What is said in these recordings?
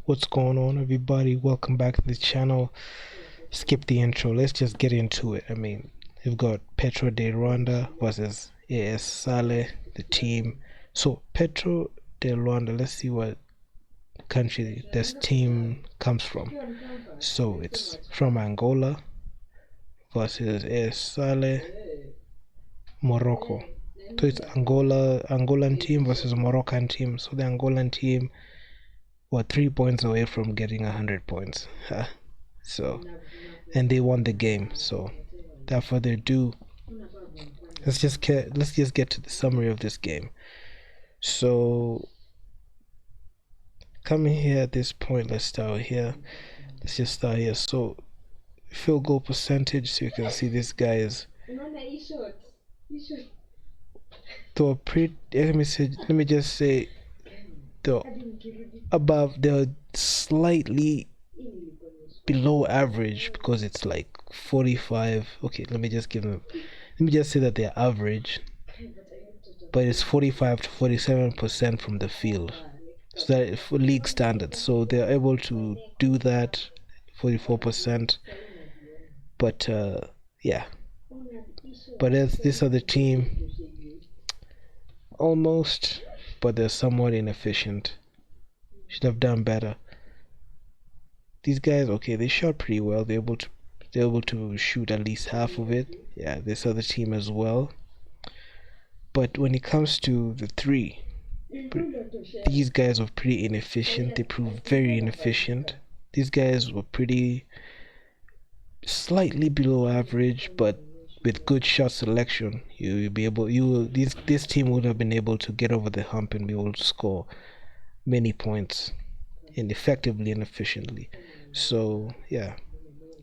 What's going on, everybody? Welcome back to the channel. Skip the intro. Let's just get into it. We've got Petro de Luanda versus AS Saleh, the team. So, Petro de Luanda, let's see what country this team comes from. So, it's from Angola versus AS Saleh, Morocco. So, it's Angolan team versus Moroccan team. So, the Angolan team were 3 points away from getting 100 points. So, and they won the game. So, without further ado, let's just get to the summary of this game. So, coming here at this point, let's start here. Let's just start here. So, field goal percentage. So you can see this guy is to a pretty. Let me just say, the above. They're slightly below average because it's like 45. Okay, let me just say that they're average, but it's 45 to 47% from the field, so that for league standards. So they're able to do that, 44%. But yeah, but as this other team, almost, but they're somewhat inefficient. Should have done better. These guys, okay, they shot pretty well. They're able to shoot at least half of it. Yeah, this other team as well. But when it comes to the three, these guys were pretty inefficient. They proved very inefficient. These guys were pretty slightly below average, but with good shot selection, this team would have been able to get over the hump and be able to score many points, and effectively and efficiently. So yeah,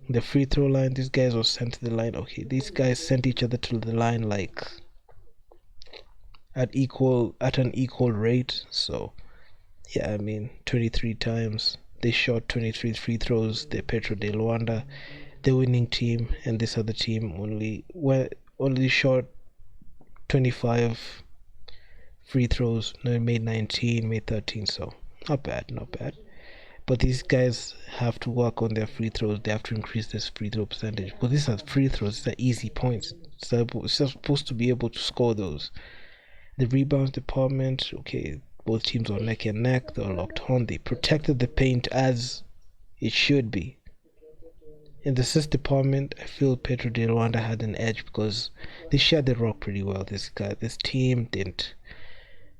the free throw line, these guys were sent to the line. Okay, these guys sent each other to the line like at an equal rate. So yeah, 23 times they shot 23 free throws. The Petro de Luanda, the winning team, and this other team only shot 25 free throws. No, made 19, made 13. So not bad, not bad. But these guys have to work on their free throws. They have to increase this free throw percentage. But these are free throws. These are easy points. So it's supposed to be able to score those. The rebounds department, okay, both teams were neck and neck. They were locked on. They protected the paint as it should be. In the assist department, I feel Petro de Luanda had an edge because they shared the rock pretty well. This team didn't.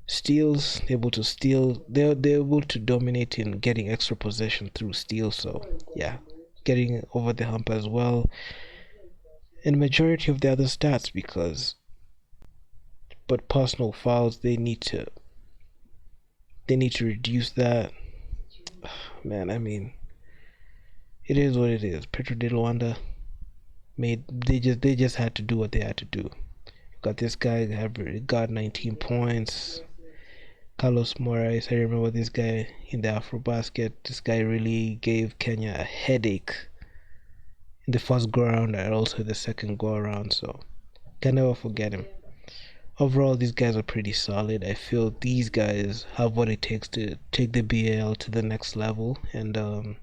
Steals, able to steal. They're able to dominate in getting extra possession through steals. So yeah, getting over the hump as well. And majority of the other stats, but personal fouls, they need to reduce that. Man, it is what it is. Petro de Luanda they just had to do what they had to do. Got this guy got 19 points. Carlos Moraes, I remember this guy in the Afrobasket. This guy really gave Kenya a headache in the first go around and also the second go around. So can never forget him. Overall, these guys are pretty solid. I feel these guys have what it takes to take the BAL to the next level, and I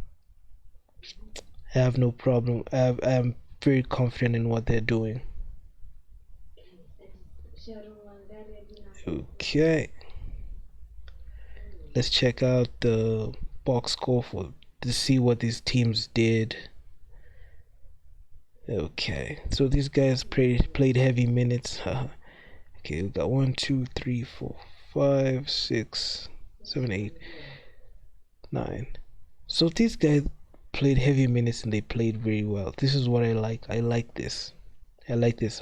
have no problem. I'm very confident in what they're doing. Okay, let's check out the box score to see what these teams did. Okay, so these guys played heavy minutes. Okay, we got 1, 2, 3, 4, 5, 6, 7, 8, 9. So these guys played heavy minutes and they played very well. This is what I like. I like this a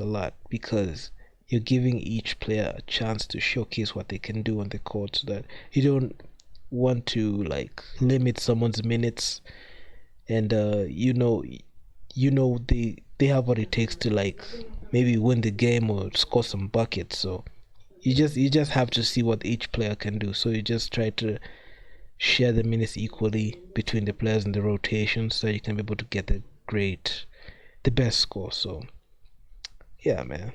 lot because you're giving each player a chance to showcase what they can do on the court, so that you don't want to like limit someone's minutes, and they have what it takes to like maybe win the game or score some buckets. So you just have to see what each player can do. So you just try to share the minutes equally between the players in the rotation, so you can be able to get the best score. So yeah, man.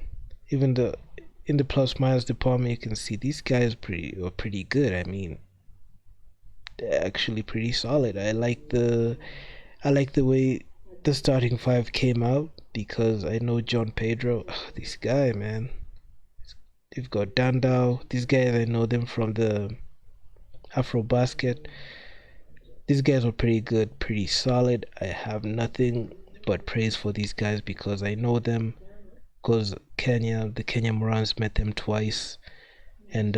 Even in the plus minus department, you can see these guys are pretty good. actually pretty solid. I like the way the starting five came out because I know John Pedro. This guy, man. They've got Dandao. These guys, I know them from the Afro Basket. These guys were pretty good, pretty solid. I have nothing but praise for these guys because I know them. Because the Kenya Morans met them twice. And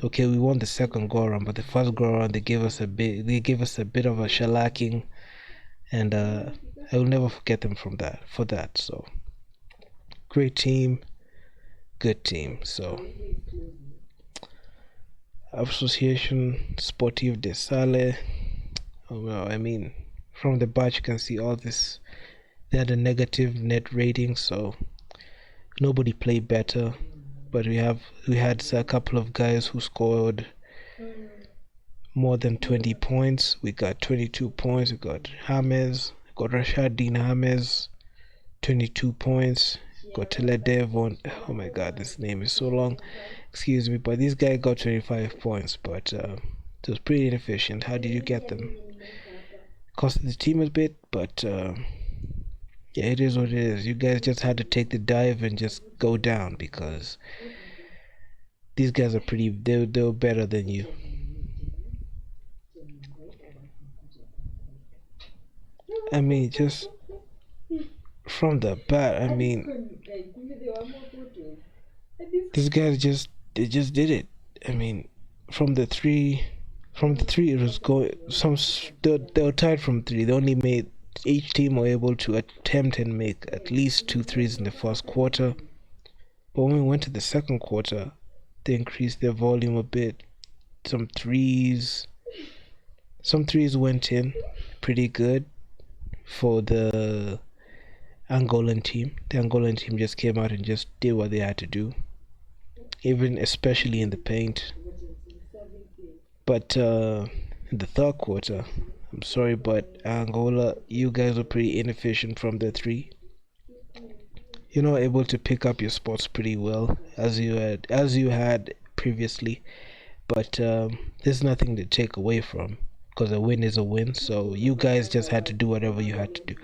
okay, we won the second go around, but the first go around they gave us a bit of a shellacking, and I will never forget them for that. So great team, good team. So Association Sportive de Sale. Oh well, I mean, from the batch you can see all this. They had a negative net rating, so nobody played better. But we had a couple of guys who scored more than 20 points. We got 22 points. We got Rashad Dean James, 22 points. Got Teledev on. Oh my God, this name is so long. Excuse me, but this guy got 25 points. But it was pretty inefficient. How did you get them? Costed the team a bit, but yeah, it is what it is. You guys just had to take the dive and just go down because these guys are they're better than you. I mean, just from the bat, I mean, these guys they just did it. I mean, from the three it was going. They were tied from three. They only made each team were able to attempt and make at least 2 threes in the first quarter. But when we went to the second quarter, they increased their volume a bit. Some threes went in pretty good for the Angolan team. The Angolan team just came out and just did what they had to do, especially in the paint. But in the third quarter, I'm sorry, but Angola, you guys were pretty inefficient from the three. You're not able to pick up your spots pretty well as you had previously. But there's nothing to take away from because a win is a win. So you guys just had to do whatever you had to do.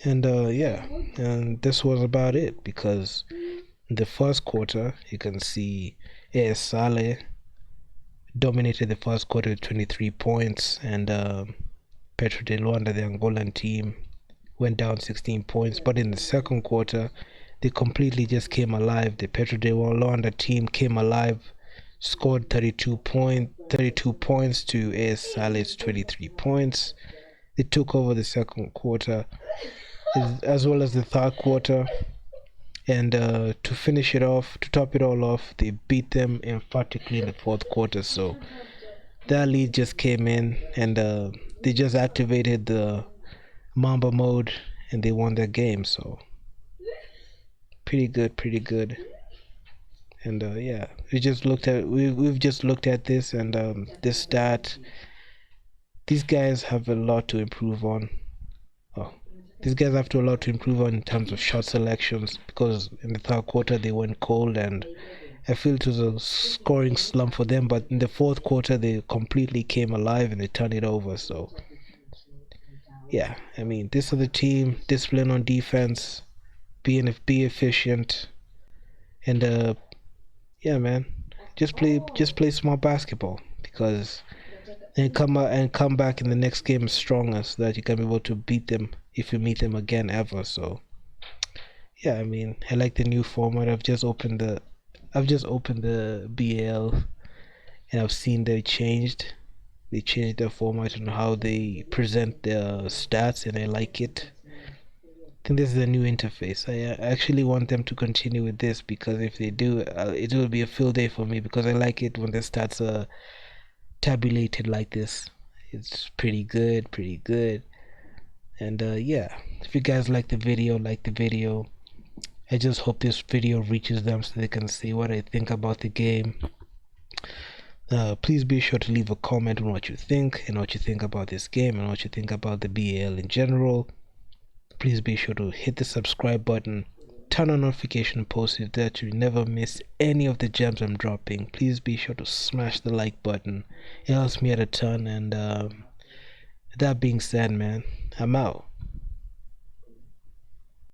And yeah, and this was about it because in the first quarter you can see AS Saleh dominated the first quarter with 23 points, and Petro de Luanda, the Angolan team, went down 16 points. But in the second quarter, they completely just came alive. The Petro de Luanda team came alive, scored 32 points to AS Saleh's 23 points. They took over the second quarter as well as the third quarter. And to top it all off, they beat them emphatically in the fourth quarter. So that lead just came in, and they just activated the Mamba mode, and they won their game. So pretty good. And yeah, we've just looked at this, and this stat. These guys have a lot to improve on. These guys have a lot to improve on in terms of shot selections because in the third quarter they went cold, and I feel it was a scoring slump for them. But in the fourth quarter they completely came alive and they turned it over. So yeah, I mean, this is the team, discipline on defense, be efficient, and yeah, man, just play smart basketball because and come back in the next game stronger so that you can be able to beat them if you meet them again ever. So yeah, I mean, I like the new format. I've just opened the BAL and I've seen they changed their format and how they present their stats, and I like it. I think this is a new interface. I actually want them to continue with this because if they do, it will be a field day for me because I like it when the stats are tabulated like this. It's pretty good. And yeah, if you guys like the video, I just hope this video reaches them so they can see what I think about the game. Please be sure to leave a comment on what you think and what you think about this game and what you think about the BAL in general. Please be sure to hit the subscribe button, turn on notification posts so that you never miss any of the gems I'm dropping. Please be sure to smash the like button. It helps me out a ton. And that being said, man, I'm out.